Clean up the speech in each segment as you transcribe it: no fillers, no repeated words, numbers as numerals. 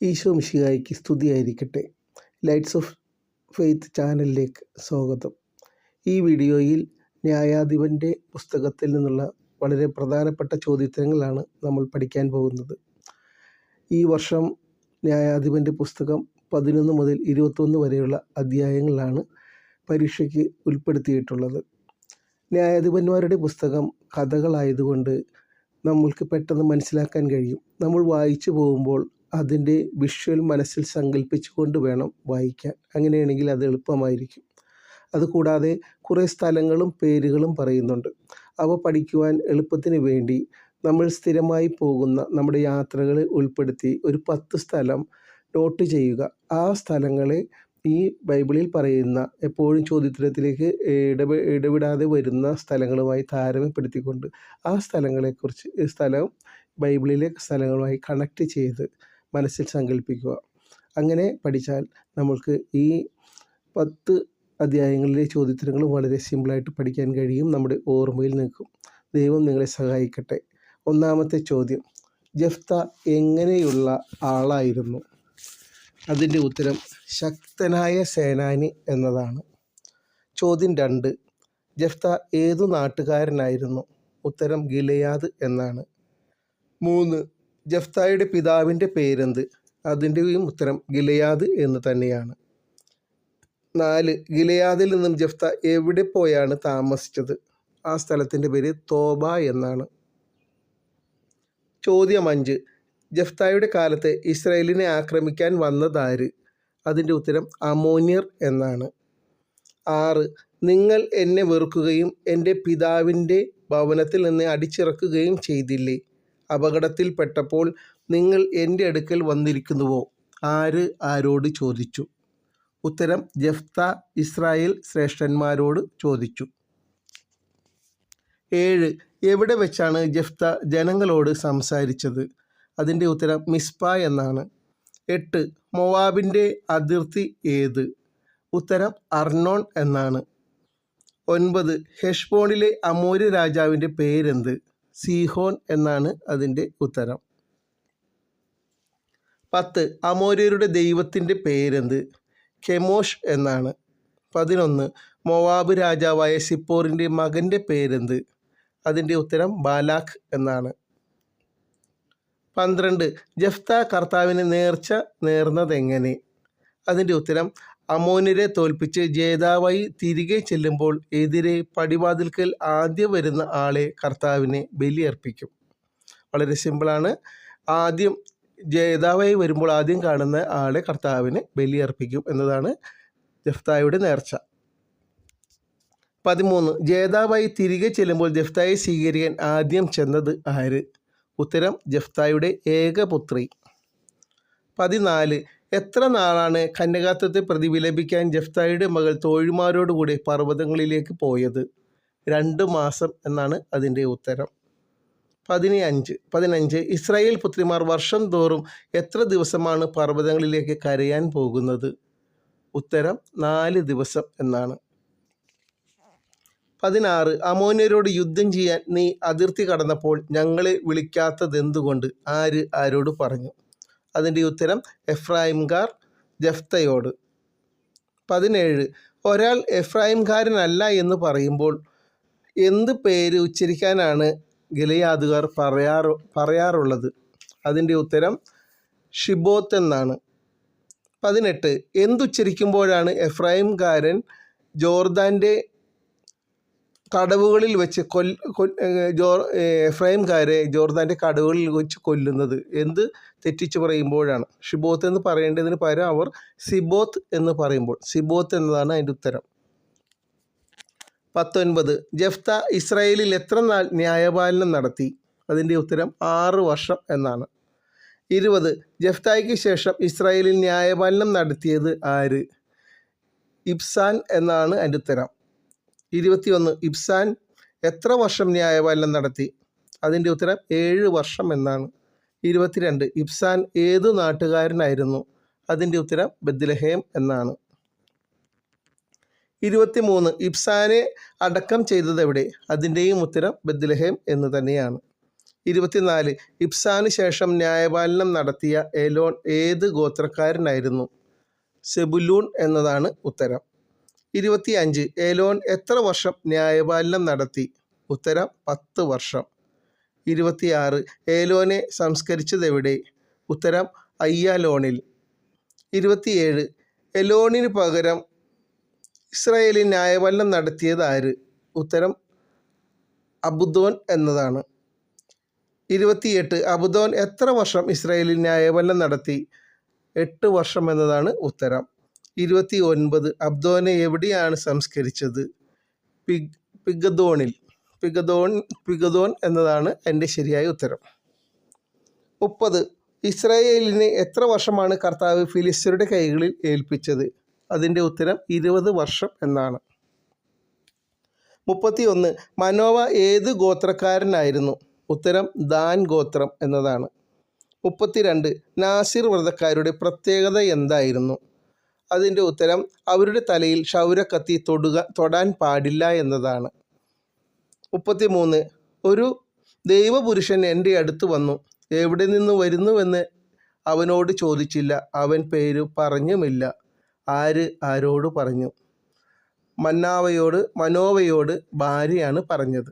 ഈശോ മിശിഹായ്ക്ക് സ്തുതിയായിരിക്കട്ടെ. Lights of faith ചാനലിലേക്ക് സ്വാഗതം. ഈ വീഡിയോയിൽ ന്യായാധിപൻ്റെ പുസ്തകത്തിൽ നിന്നുള്ള വളരെ പ്രധാനപ്പെട്ട ചോദ്യോത്തരങ്ങളാണ് നമ്മൾ പഠിക്കാൻ പോകുന്നത്. ഈ വർഷം ന്യായാധിപൻ്റെ പുസ്തകം 11 മുതൽ 21 വരെയുള്ള അധ്യായങ്ങളാണ് പരീക്ഷയ്ക്ക് ഉൾപ്പെടുത്തിയിട്ടുള്ളത്. ന്യായാധിപന്മാരുടെ പുസ്തകം കഥകളായതുകൊണ്ട് നമ്മൾക്ക് പെട്ടെന്ന് മനസ്സിലാക്കാൻ കഴിയും. നമ്മൾ വായിച്ചു പോകുമ്പോൾ അതിൻ്റെ വിഷ്വൽ മനസ്സിൽ സങ്കല്പിച്ചുകൊണ്ട് വേണം വായിക്കാൻ. അങ്ങനെയാണെങ്കിൽ അത് എളുപ്പമായിരിക്കും. അതുകൂടാതെ കുറേ സ്ഥലങ്ങളും പേരുകളും പറയുന്നുണ്ട്. അവ പഠിക്കുവാൻ എളുപ്പത്തിന് വേണ്ടി നമ്മൾ സ്ഥിരമായി പോകുന്ന നമ്മുടെ യാത്രകളെ ഉൾപ്പെടുത്തി ഒരു 10 സ്ഥലം നോട്ട് ചെയ്യുക. ആ സ്ഥലങ്ങളെ ഈ ബൈബിളിൽ പറയുന്ന എപ്പോഴും ചോദ്യോത്തരത്തിലേക്ക് ഇടവിടാതെ വരുന്ന സ്ഥലങ്ങളുമായി താരതമ്യപ്പെടുത്തിക്കൊണ്ട് ആ സ്ഥലം ബൈബിളിലെ സ്ഥലങ്ങളുമായി കണക്റ്റ് ചെയ്ത് മനസ്സിൽ സങ്കല്പിക്കുക. അങ്ങനെ പഠിച്ചാൽ നമ്മൾക്ക് ഈ 10 അധ്യായങ്ങളിലെ ചോദ്യോത്തരങ്ങളും വളരെ സിമ്പിളായിട്ട് പഠിക്കാൻ കഴിയും. നമ്മുടെ ഓർമ്മയിൽ നിൽക്കും. ദൈവം നിങ്ങളെ സഹായിക്കട്ടെ. ഒന്നാമത്തെ ചോദ്യം, ജെഫ്ത എങ്ങനെയുള്ള ആളായിരുന്നു? അതിൻ്റെ ഉത്തരം ശക്തനായ സേനാനി എന്നതാണ്. ചോദ്യം 2, ജെഫ്ത ഏതു നാട്ടുകാരനായിരുന്നു? ഉത്തരം ഗിലെയാദ് എന്നാണ്. 3, ജെഫ്തായുടെ പിതാവിൻ്റെ പേരെന്ത്? അതിൻ്റെയും ഉത്തരം ഗിലെയാദ് എന്ന് തന്നെയാണ്. 4, ഗിലെയാദിൽ നിന്നും ജെഫ്ത എവിടെ പോയാണ് താമസിച്ചത്? ആ സ്ഥലത്തിൻ്റെ പേര് തോബ എന്നാണ്. ചോദ്യം 5, ജെഫ്തായുടെ കാലത്ത് ഇസ്രായേലിനെ ആക്രമിക്കാൻ വന്നതാര്? അതിൻ്റെ ഉത്തരം അമോന്യർ എന്നാണ്. 6, നിങ്ങൾ എന്നെ വെറുക്കുകയും എൻ്റെ പിതാവിൻ്റെ ഭവനത്തിൽ നിന്ന് അടിച്ചിറക്കുകയും ചെയ്തില്ലേ? അപകടത്തിൽപ്പെട്ടപ്പോൾ നിങ്ങൾ എൻ്റെ അടുക്കൽ വന്നിരിക്കുന്നുവോ? ആര് ആരോട് ചോദിച്ചു? ഉത്തരം ജെഫ്ത ഇസ്രായേൽ ശ്രേഷ്ഠന്മാരോട് ചോദിച്ചു. 7, എവിടെ വെച്ചാണ് ജെഫ്ത ജനങ്ങളോട് സംസാരിച്ചത്? അതിൻ്റെ ഉത്തരം മിസ്പ എന്നാണ്. 8, മോവാബിൻ്റെ അതിർത്തി ഏത്? ഉത്തരം അർണോൺ എന്നാണ്. 9, ഹെഷ്ബോണിലെ അമോര്യ രാജാവിൻ്റെ പേരെന്ത്? സീഹോൻ എന്നാണ് അതിൻ്റെ ഉത്തരം. 10, അമോര്യരുടെ ദൈവത്തിൻ്റെ പേരെന്ത്? കെമോഷ് എന്നാണ്. 11, മോവാബ് രാജാവായ സിപ്പോറിൻ്റെ മകൻ്റെ പേരെന്ത്? അതിൻ്റെ ഉത്തരം ബാലാഖ് എന്നാണ്. 12, ജെഫ്ത കർത്താവിന് നേർച്ച നേർന്നതെങ്ങനെ? അതിൻ്റെ ഉത്തരം അമോന്യരെ തോൽപ്പിച്ച് ജേതാവായി തിരികെ ചെല്ലുമ്പോൾ എതിരെ പടിവാതിൽക്കൽ ആദ്യം വരുന്ന ആളെ കർത്താവിനെ ബലിയർപ്പിക്കും. വളരെ സിമ്പിളാണ്. ആദ്യം ജേതാവായി വരുമ്പോൾ ആദ്യം കാണുന്ന ആളെ കർത്താവിന് ബലിയർപ്പിക്കും എന്നതാണ് ജെഫ്തായുടെ നേർച്ച. 13, ജേതാവായി തിരികെ ചെല്ലുമ്പോൾ ജെഫ്തായെ സ്വീകരിക്കാൻ ആദ്യം ചെന്നത് ആര്? ഉത്തരം ജെഫ്തായുടെ ഏകപുത്രി. 14, എത്ര നാളാണ് കന്യകാത്വത്തെ പ്രതിഫലിപ്പിക്കാൻ ജെഫ്തായുടെ മകൾ തോഴിമാരോടുകൂടി പർവ്വതങ്ങളിലേക്ക് പോയത്? 2 മാസം എന്നാണ് അതിൻ്റെ ഉത്തരം. 15, ഇസ്രായേൽ പുത്രിമാർ വർഷം തോറും എത്ര ദിവസമാണ് പർവ്വതങ്ങളിലേക്ക് കരയാൻ പോകുന്നത്? ഉത്തരം 4 ദിവസം എന്നാണ്. 16, അമോന്യരോട് യുദ്ധം ചെയ്യാൻ നീ അതിർത്തി കടന്നപ്പോൾ ഞങ്ങളെ വിളിക്കാത്തതെന്തുകൊണ്ട്? ആര് ആരോട് പറഞ്ഞു? അതിൻ്റെ ഉത്തരം എഫ്രായിംകാർ ജെഫ്തയോട്. 17, ഒരാൾ എഫ്രായിംകാരനല്ല എന്ന് പറയുമ്പോൾ എന്ത് പേര് ഉച്ചരിക്കാനാണ് ഗിലെയാദുകാർ പറയാറുള്ളത്? അതിൻ്റെ ഉത്തരം ഷിബോത്ത് എന്നാണ്. 18, എന്തുച്ചരിക്കുമ്പോഴാണ് എഫ്രായിംകാരൻ ജോർദാൻ്റെ കടവുകളിൽ വെച്ച് എഫ്രായിംകാരെ ജോർദാൻ്റെ കടവുകളിൽ വെച്ച് കൊല്ലുന്നത്? എന്ത് തെറ്റിച്ച് പറയുമ്പോഴാണ്? ഷിബോത്ത് എന്ന് പറയേണ്ടതിന് പകരം അവർ സിബോത്ത് എന്ന് പറയുമ്പോൾ സിബോത്ത് എന്നതാണ് അതിൻ്റെ ഉത്തരം. 19, ജെഫ്ത ഇസ്രായേലിൽ എത്ര നാൾ ന്യായപാലനം നടത്തി? അതിൻ്റെ ഉത്തരം 6 വർഷം എന്നാണ്. 20, ജെഫ്തായ്ക്ക് ശേഷം ഇസ്രായേലിൽ ന്യായപാലനം നടത്തിയത് ആര്? ഇബ്സാൻ എന്നാണ് അതിൻ്റെ ഉത്തരം. 21, ഇബ്സാൻ എത്ര വർഷം ന്യായപാലനം നടത്തി? അതിൻ്റെ ഉത്തരം 7 വർഷം എന്നാണ്. 22, ഇബ്സാൻ ഏതു നാട്ടുകാരനായിരുന്നു? അതിൻ്റെ ഉത്തരം ബെത്ലഹേം എന്നാണ്. 23, ഇബ്സാനെ അടക്കം ചെയ്തത് എവിടെ? അതിൻ്റെയും ഉത്തരം ബെത്ലഹേം എന്ന് തന്നെയാണ്. 24 ഇബ്സാന് ശേഷം ന്യായപാലനം നടത്തിയ എലോൻ ഏത് ഗോത്രക്കാരനായിരുന്നു? സെബുലൂൺ എന്നതാണ് ഉത്തരം. 25 എലോൻ എത്ര വർഷം ന്യായപാലനം നടത്തി? ഉത്തരം 10 വർഷം. 26 ഏലോനെ സംസ്കരിച്ചതെവിടെ? ഉത്തരം അയ്യാലോണിൽ. 27 എലോണിന് പകരം ഇസ്രായേലിൽ ന്യായപാലനം നടത്തിയത് ആര്? ഉത്തരം അബുദോൻ എന്നതാണ്. 28 അബുദോൻ എത്ര വർഷം ഇസ്രായേലിൽ ന്യായപാലനം നടത്തി? 8 വർഷം എന്നതാണ് ഉത്തരം. 29 അബ്ദോനെ എവിടെയാണ് സംസ്കരിച്ചത്? പിഗദോണിൽ. പിഗദോൻ എന്നതാണ് എൻ്റെ ശരിയായ ഉത്തരം. 30 ഇസ്രായേലിനെ എത്ര വർഷമാണ് കർത്താവ് ഫിലിസ്ത്യരുടെ കൈകളിൽ ഏൽപ്പിച്ചത്? അതിൻ്റെ ഉത്തരം 20 വർഷം എന്നാണ്. 31 മനോവ ഏത് ഗോത്രക്കാരനായിരുന്നു? ഉത്തരം ദാൻ ഗോത്രം എന്നതാണ്. 32 നാസിർ വ്രതക്കാരുടെ പ്രത്യേകത എന്തായിരുന്നു? അതിൻ്റെ ഉത്തരം അവരുടെ തലയിൽ ക്ഷൗരക്കത്തി തൊടാൻ പാടില്ല എന്നതാണ്. 33 ഒരു ദൈവപുരുഷൻ എൻ്റെ അടുത്ത് വന്നു. എവിടെ നിന്ന് വരുന്നുവെന്ന് അവനോട് ചോദിച്ചില്ല. അവൻ പേര് പറഞ്ഞുമില്ല. ആര് ആരോട് പറഞ്ഞു? മനോവയോട് ഭാര്യയാണ് പറഞ്ഞത്.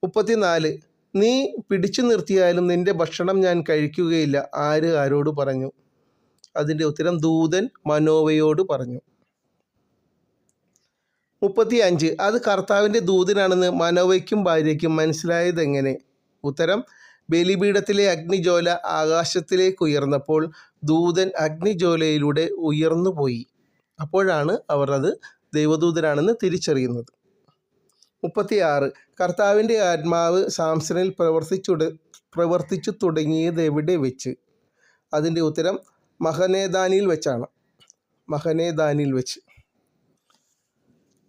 34 നീ പിടിച്ചു നിർത്തിയാലും നിന്റെ ഭക്ഷണം ഞാൻ കഴിക്കുകയില്ല. ആര് ആരോട് പറഞ്ഞു? അതിൻ്റെ ഉത്തരം ദൂതൻ മനോവയോട് പറഞ്ഞു. 35 അത് കർത്താവിൻ്റെ ദൂതനാണെന്ന് മനോവയ്ക്കും ഭാര്യയ്ക്കും മനസ്സിലായതെങ്ങനെ? ഉത്തരം ബലിപീഠത്തിലെ അഗ്നിജ്വാല ആകാശത്തിലേക്ക് ഉയർന്നപ്പോൾ ദൂതൻ അഗ്നിജ്വാലയിലൂടെ ഉയർന്നുപോയി. അപ്പോഴാണ് അവർ അത് ദൈവദൂതനാണെന്ന് തിരിച്ചറിയുന്നത്. 36 കർത്താവിൻ്റെ ആത്മാവ് സാംസണിൽ പ്രവർത്തിച്ചു തുടങ്ങിയത് എവിടെ വെച്ച്? അതിൻ്റെ ഉത്തരം മഹനേദാനിൽ വെച്ചാണ്. മഹനേദാനിൽ വെച്ച്.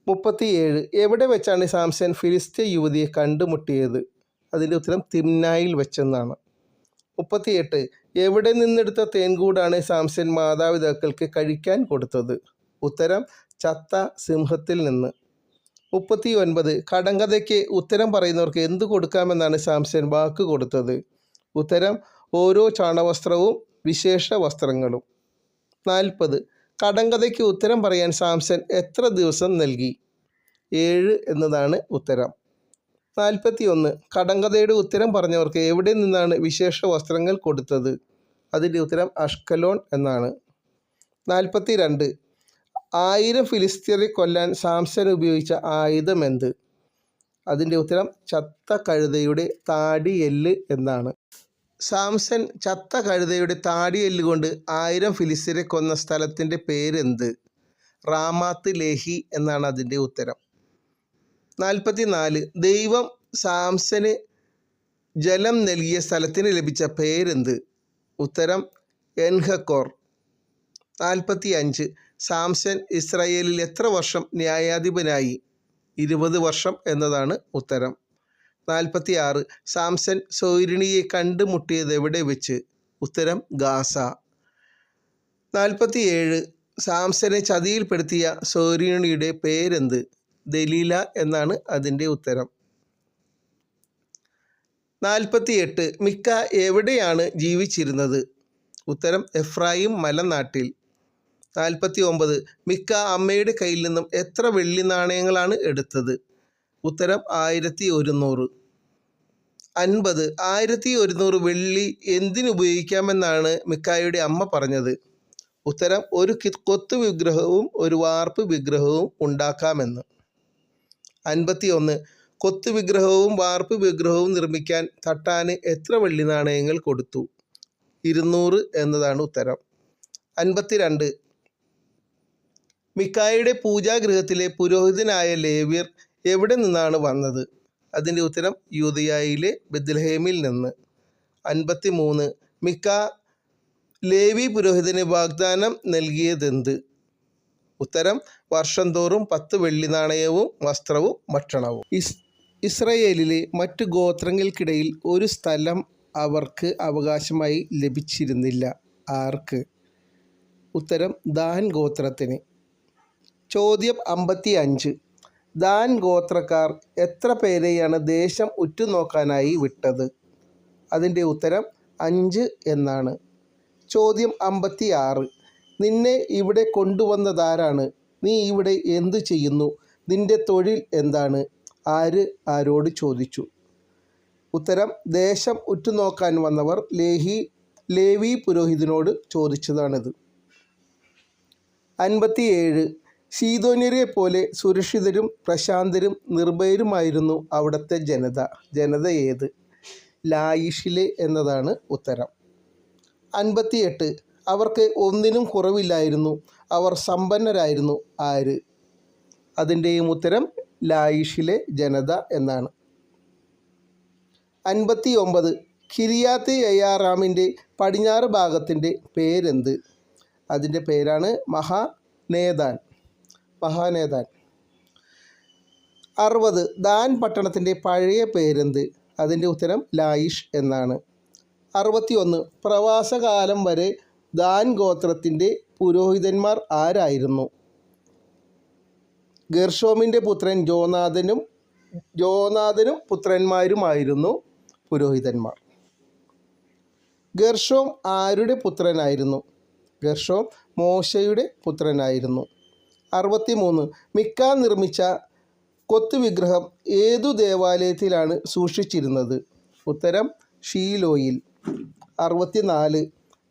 37 എവിടെ വെച്ചാണ് സാംസൺ ഫിലിസ്ത്യ യുവതിയെ കണ്ടുമുട്ടിയത്? അതിൻ്റെ ഉത്തരം തിമ്നായിൽ വെച്ചെന്നാണ്. 38 എവിടെ നിന്നെടുത്ത തേൻകൂടാണ് സാംസൺ മാതാപിതാക്കൾക്ക് കഴിക്കാൻ കൊടുത്തത്? ഉത്തരം ചത്ത സിംഹത്തിൽ നിന്ന്. 39 കടങ്കഥയ്ക്ക് ഉത്തരം പറയുന്നവർക്ക് എന്ത് കൊടുക്കാമെന്നാണ് സാംസൺ വാക്ക് കൊടുത്തത്? ഉത്തരം ഓരോ ചാണവസ്ത്രവും വിശേഷ വസ്ത്രങ്ങളും. 40 കടങ്കഥയ്ക്ക് ഉത്തരം പറയാൻ സാംസൺ എത്ര ദിവസം നൽകി? 7 എന്നതാണ് ഉത്തരം. 41 കടങ്കഥയുടെ ഉത്തരം പറഞ്ഞവർക്ക് എവിടെ നിന്നാണ് വിശേഷ വസ്ത്രങ്ങൾ കൊടുത്തത്? അതിൻ്റെ ഉത്തരം അഷ്കലോൺ എന്നാണ്. 42 1000 ഫിലിസ്ത്യരെ കൊല്ലാൻ സാംസൺ ഉപയോഗിച്ച ആയുധം എന്ത്? അതിൻ്റെ ഉത്തരം ചത്ത കഴുതയുടെ താടിയെല്ല് എന്നാണ്. സാംസൺ ചത്ത കഴുതയുടെ താടിയെല്ല് കൊണ്ട് 1000 ഫിലിസ്ത്യരെ കൊന്ന സ്ഥലത്തിൻ്റെ പേരെന്ത്? റാമാത്ത് ലേഹി എന്നാണ് അതിൻ്റെ ഉത്തരം. 44 ദൈവം സാംസന് ജലം നൽകിയ സ്ഥലത്തിന് ലഭിച്ച പേരെന്ത്? ഉത്തരം എൻഹക്കോർ. 45 സാംസൺ ഇസ്രായേലിൽ എത്ര വർഷം ന്യായാധിപനായി? 20 വർഷം എന്നതാണ് ഉത്തരം. 46 സാംസൺ സോരിണിയെ കണ്ടുമുട്ടിയത് എവിടെ വെച്ച്? ഉത്തരം ഗാസ. 47 സാംസനെ ചതിയിൽപ്പെടുത്തിയ സോരിണിയുടെ പേരെന്ത്? ദലീല എന്നാണ് അതിൻ്റെ ഉത്തരം. 48 മിക്ക എവിടെയാണ് ജീവിച്ചിരുന്നത്? ഉത്തരം എഫ്രായിം മലനാട്ടിൽ. 49 മിക്ക അമ്മയുടെ കയ്യിൽ നിന്നും എത്ര വെള്ളി നാണയങ്ങളാണ് എടുത്തത്? ഉത്തരം 1100. 50 1100 വെള്ളി എന്തിനുപയോഗിക്കാമെന്നാണ് മിക്കായുടെ അമ്മ പറഞ്ഞത്? ഉത്തരം ഒരു കൊത്തു വിഗ്രഹവും ഒരു വാർപ്പ് വിഗ്രഹവും ഉണ്ടാക്കാമെന്ന്. 51 കൊത്തു വിഗ്രഹവും വാർപ്പ് വിഗ്രഹവും നിർമ്മിക്കാൻ തട്ടാന് എത്ര വെള്ളി നാണയങ്ങൾ കൊടുത്തു? 200 എന്നതാണ് ഉത്തരം. 52 മിക്കായുടെ പൂജാഗൃഹത്തിലെ പുരോഹിതനായ ലേവ്യർ എവിടെ നിന്നാണ് വന്നത്? അതിൻ്റെ ഉത്തരം യൂദയായിലെ ബെത്ലഹേമിൽ നിന്ന്. 53 മിക്ക ലേവി പുരോഹിതന് വാഗ്ദാനം നൽകിയതെന്ത്? ഉത്തരം വർഷം തോറും 10 വെള്ളി നാണയവും വസ്ത്രവും ഭക്ഷണവും. ഇസ്രായേലിലെ മറ്റു ഗോത്രങ്ങൾക്കിടയിൽ ഒരു സ്ഥലം അവർക്ക് അവകാശമായി ലഭിച്ചിരുന്നില്ല. ആർക്ക്? ഉത്തരം ദാൻ ഗോത്രത്തിന്. ചോദ്യം 55 ദാൻ ഗോത്രക്കാർ എത്ര പേരെയാണ് ദേശം ഉറ്റുനോക്കാനായി വിട്ടത്? അതിൻ്റെ ഉത്തരം 5 എന്നാണ്. ചോദ്യം 56. നിന്നെ ഇവിടെ കൊണ്ടുവന്നതാരാണ്? നീ ഇവിടെ എന്തു ചെയ്യുന്നു? നിന്റെ തൊഴിൽ എന്താണ്? ആര് ആരോട് ചോദിച്ചു? ഉത്തരം ദേശം ഉറ്റുനോക്കാൻ വന്നവർ ലേവി പുരോഹിതനോട് ചോദിച്ചതാണിത്. 57. സീദോന്യരെ പോലെ സുരക്ഷിതരും പ്രശാന്തരും നിർഭയരുമായിരുന്നു അവിടുത്തെ ജനത. ജനത ഏത്? ലായിഷിലെ എന്നതാണ് ഉത്തരം. 58. അവർക്ക് ഒന്നിനും കുറവില്ലായിരുന്നു, അവർ സമ്പന്നരായിരുന്നു. ആര്? അതിൻ്റെയും ഉത്തരം ലായിഷിലെ ജനത എന്നാണ്. 59. കിരിയാത്ത് യയാറാമിൻ്റെ പടിഞ്ഞാറ് ഭാഗത്തിൻ്റെ പേരെന്ത്? അതിൻ്റെ പേരാണ് മഹാനേദാൻ. 60. ദാൻ പട്ടണത്തിൻ്റെ പഴയ പേരെന്ത്? അതിൻ്റെ ഉത്തരം ലായിഷ് എന്നാണ്. 61. പ്രവാസകാലം വരെ ദാൻ ഗോത്രത്തിൻ്റെ പുരോഹിതന്മാർ ആരായിരുന്നു? ഗെർഷോമിൻ്റെ പുത്രൻ ജോനാഥനും പുത്രന്മാരുമായിരുന്നു പുരോഹിതന്മാർ. ഗെർഷോം ആരുടെ പുത്രനായിരുന്നു? ഗെർഷോം മോശയുടെ പുത്രനായിരുന്നു. 63. മിക്ക നിർമ്മിച്ച കൊത്തുവിഗ്രഹം ഏതു ദേവാലയത്തിലാണ് സൂക്ഷിച്ചിരുന്നത്? ഉത്തരം ഷീലോയിൽ. 64.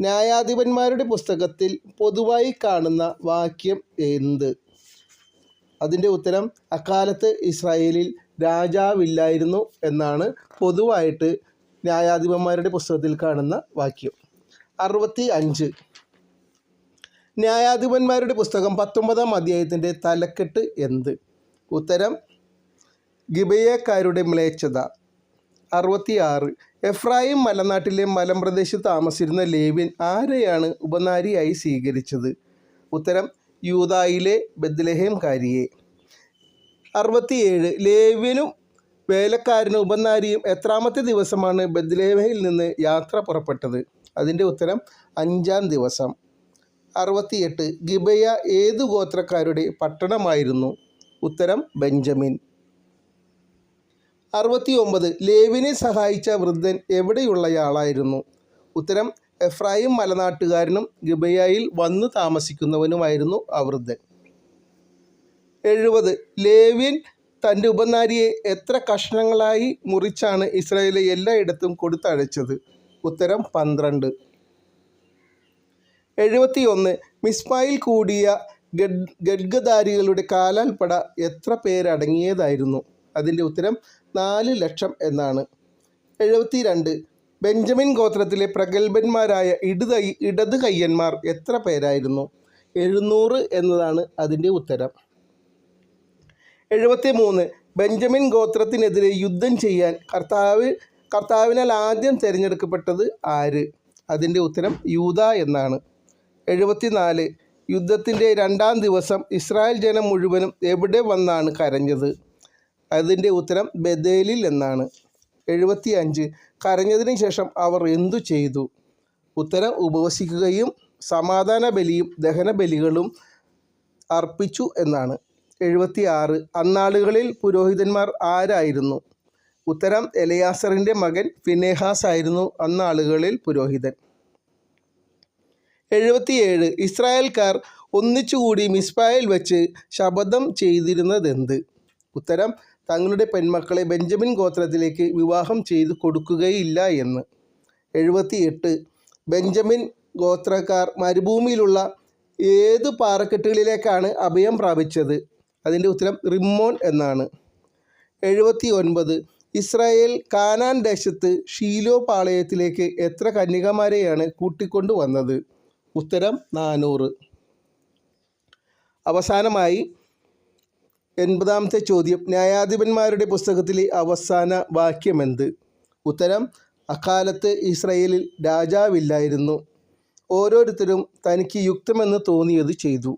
ന്യായാധിപന്മാരുടെ പുസ്തകത്തിൽ പൊതുവായി കാണുന്ന വാക്യം എന്ത്? അതിൻ്റെ ഉത്തരം അക്കാലത്ത് ഇസ്രായേലിൽ രാജാവില്ലായിരുന്നു എന്നാണ് പൊതുവായിട്ട് ന്യായാധിപന്മാരുടെ പുസ്തകത്തിൽ കാണുന്ന വാക്യം. 65. ന്യായാധിപന്മാരുടെ പുസ്തകം 19-ാം അധ്യായത്തിൻ്റെ തലക്കെട്ട് എന്ത്? ഉത്തരം ഗിബെയക്കാരുടെ മ്ലേച്ഛത. 66. എഫ്രായിം മലനാട്ടിലെ മലമ്പ്രദേശത്ത് താമസിച്ചിരുന്ന ലേവ്യൻ ആരെയാണ് ഉപനാരിയായി സ്വീകരിച്ചത്? ഉത്തരം യൂദായിലെ ബെത്ലഹേംകാരിയെ. 67. ലേവ്യനും വേലക്കാരനും ഉപനാരിയും എത്രാമത്തെ ദിവസമാണ് ബെത്ലഹേമിൽ നിന്ന് യാത്ര പുറപ്പെട്ടത്? അതിൻ്റെ ഉത്തരം 5-ാം ദിവസം. 68. ഗിബെയ ഏതു ഗോത്രക്കാരുടെ പട്ടണമായിരുന്നു? ഉത്തരം ബെഞ്ചമിൻ. 69. ലേവിനെ സഹായിച്ച വൃദ്ധൻ എവിടെയുള്ളയാളായിരുന്നു? ഉത്തരം എഫ്രായിം മലനാട്ടുകാരനും ഗിബെയയിൽ വന്നു താമസിക്കുന്നവനുമായിരുന്നു ആ വൃദ്ധൻ. 70. ലേവ്യൻ തൻ്റെ ഉപനാരിയെ എത്ര കഷ്ണങ്ങളായി മുറിച്ചാണ് ഇസ്രായേലിലെ എല്ലായിടത്തും കൊടുത്തയച്ചത്? ഉത്തരം 12. 71. മിസ്പായിൽ കൂടിയ ഗഡ്ഗദാരികളുടെ കാലാൽപ്പട എത്ര പേരടങ്ങിയതായിരുന്നു? അതിൻ്റെ ഉത്തരം 4,00,000 എന്നാണ്. 72. ബെഞ്ചമിൻ ഗോത്രത്തിലെ പ്രഗത്ഭന്മാരായ ഇടത് കയ്യന്മാർ എത്ര പേരായിരുന്നു? 700 എന്നതാണ് അതിൻ്റെ ഉത്തരം. 73. ബെഞ്ചമിൻ ഗോത്രത്തിനെതിരെ യുദ്ധം ചെയ്യാൻ കർത്താവിനാൽ ആദ്യം തിരഞ്ഞെടുക്കപ്പെട്ടത് ആര്? അതിൻ്റെ ഉത്തരം യൂദ എന്നാണ്. 74. യുദ്ധത്തിൻ്റെ 2-ാം ദിവസം ഇസ്രായേൽ ജനം മുഴുവനും എവിടെ വന്നാണ് കരഞ്ഞത്? അതിൻ്റെ ഉത്തരം ബെഥേലിൽ എന്നാണ്. 75. കരഞ്ഞതിന് ശേഷം അവർ എന്തു ചെയ്തു? ഉത്തരം ഉപവസിക്കുകയും സമാധാന ബലിയും ദഹന ബലികളും അർപ്പിച്ചു എന്നാണ്. 76. അന്നാളുകളിൽ പുരോഹിതന്മാർ ആരായിരുന്നു? ഉത്തരം എലയാസറിൻ്റെ മകൻ ഫിനെഹാസ് ആയിരുന്നു അന്നാളുകളിൽ പുരോഹിതൻ. 77. ഇസ്രായേൽക്കാർ ഒന്നിച്ചുകൂടി മിസ്പായിൽ വെച്ച് ശപഥം ചെയ്തിരുന്നതെന്ത്? ഉത്തരം തങ്ങളുടെ പെൺമക്കളെ ബെഞ്ചമിൻ ഗോത്രത്തിലേക്ക് വിവാഹം ചെയ്തു കൊടുക്കുകയില്ല എന്ന്. 78. ബെഞ്ചമിൻ ഗോത്രക്കാർ മരുഭൂമിയിലുള്ള ഏതു പാറക്കെട്ടുകളിലേക്കാണ് അഭയം പ്രാപിച്ചത്? അതിൻ്റെ ഉത്തരം റിമ്മോൻ എന്നാണ്. 79. ഇസ്രായേൽ കാനാൻ ദേശത്ത് ഷീലോ പാളയത്തിലേക്ക് എത്ര കന്യകമാരെയാണ് കൂട്ടിക്കൊണ്ടു വന്നത്? ഉത്തരം 400. അവസാനമായി 80-ാമത്തെ ചോദ്യം. ന്യായാധിപന്മാരുടെ പുസ്തകത്തിലെ അവസാന വാക്യമെന്ത്? ഉത്തരം അക്കാലത്ത് ഇസ്രായേലിൽ രാജാവില്ലായിരുന്നു, ഓരോരുത്തരും തനിക്ക് യുക്തമെന്ന് തോന്നിയത് ചെയ്തു.